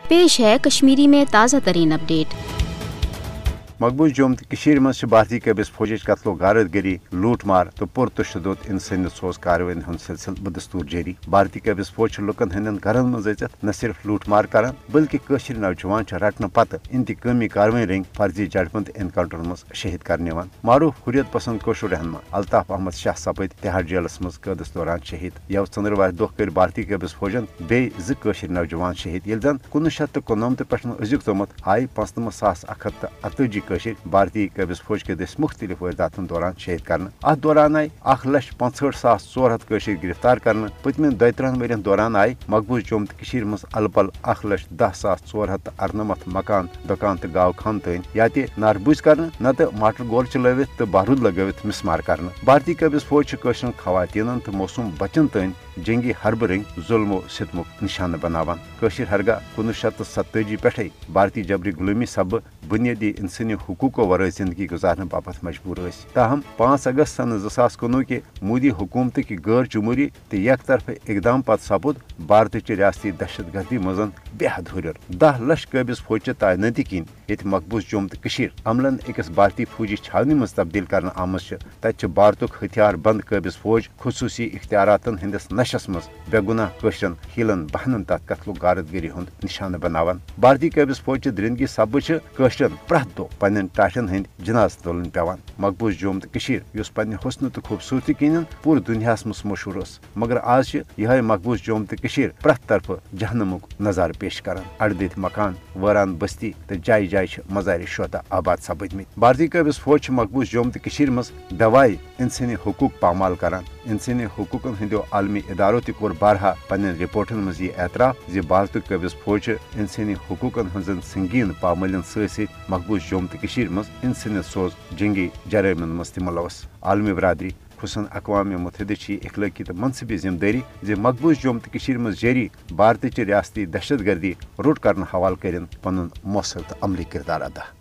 पेश है कश्मीरी में ताज़ा तरीन अपडेट। मकबूज जोम तो मज भारतीय कबिस फौज कत्लो गारतगरी लूटमार तो पुरतशुद इंसानियत सोज कार्रवाई हूं सिलसिल बदस्तूर जारी। भारतीय कबिस फौज लुकन हंदन घरन मज अचित न सिर्फ लूटमार करान बल्कि कशिर नौजवान रटन पत इंतकामी कार्रवाई रंग फर्जी जडपंत एनकाउंटर मज शहीद करने मारूफ हुरियत पसंद कशुर रहनमा अल्ताफ अहमद शाह सपद तिहाड़ जेलस मज कैदस दौरान शहीद। यव चंद्रवार दह कर भारतीय कबिस फौजन बे कशिर नौजवान शहीद ये जन 1999 पे अजुक तोमत आय 95,138 भारतीय कबिस फौज के दस मुख्तलिफ वारदातन दौरान शहीद करना। अत दौरान आय 1,65,400 गिरफ्तार करना। पतम 32 वरियन दौरान आय मकबूज जोम तो मज अलपल 1,10,498 मकान दुकान तो गाँव खान तन या नारबूज करना न तो माटर गोल चलवित तो बारूद लगवित मिसमार करना। भारतीय कबिस फौज खवातीन तो मौसम बचन तन जंगी हरब रंग जुल्मो सितमुक निशान बनावान। कशिर हरगा 1987 पे भारतीय जबरी गुलामी सब बुनियादी इंसानी हुकूको वरय जिंदगी गुजारने बाबत मजबूर थे। ताहम 5 अगस्त सन 2019 के मोदी हुकूमत की गैर जमहूरी तो एक तरफ इकदाम पत सपुद भारत रियासती दहशत गर्दी मजन बेहद हुर 10 लाख कबिस फौज तैनाती किन ये मकबूज जोम तो अमलन अकिस भारतीय फौजी छावनी मज तब्दील कर आमत तत भारत हथियार बंद कबिस फौज खसूसी इख्तियारातन हंदिस नशस मज बेगुनाह कशरन हीलन बहनन तथ कत्लो गारतगरी हुंद निशान बनावान। भारतीय कबिस फौज जिंदगी सब कशरन प्रथ दो पन्न टाशन हंद जनाज तुलन पेवान। मकबूज जोम तो पन्ने हुस्न तो खूबसूरती किन पूरे दुनिया मज मशहूर मगर आज यह मकबूज जोम तो प्रथ तरफ जहनमुक नज़ार पेश कर अड़दित मकान वरान बस्ती तो जाय जाय मज़ार शोता आबाद सपदम। भारतीय कबिस फौज मकबूज जोम तो मज दवाई इंसानी हुकूक पामाल करान। इंसानी हुकूकन हंदो आलमी इदारों तोर बारहा पन्न रिपोर्टन मज यह एतराफ जि भारत कबिस फौज इंसानी हुकूकन हजन संगीन पामलन सत मकबूज जोम तो मज इंसानियत सोज जंगी जराइमन मज मुलवस। आलमी बरादरी खुसन अक़वाम मुत्तहिदा इखलाकी तो मनसबी जिम्मेदारी जे मकबूज जोम तो मज जारी भारत रियासती दहशत गर्दी रोट कर हवाल कर पन मौसर तो अमली किरदार अदा।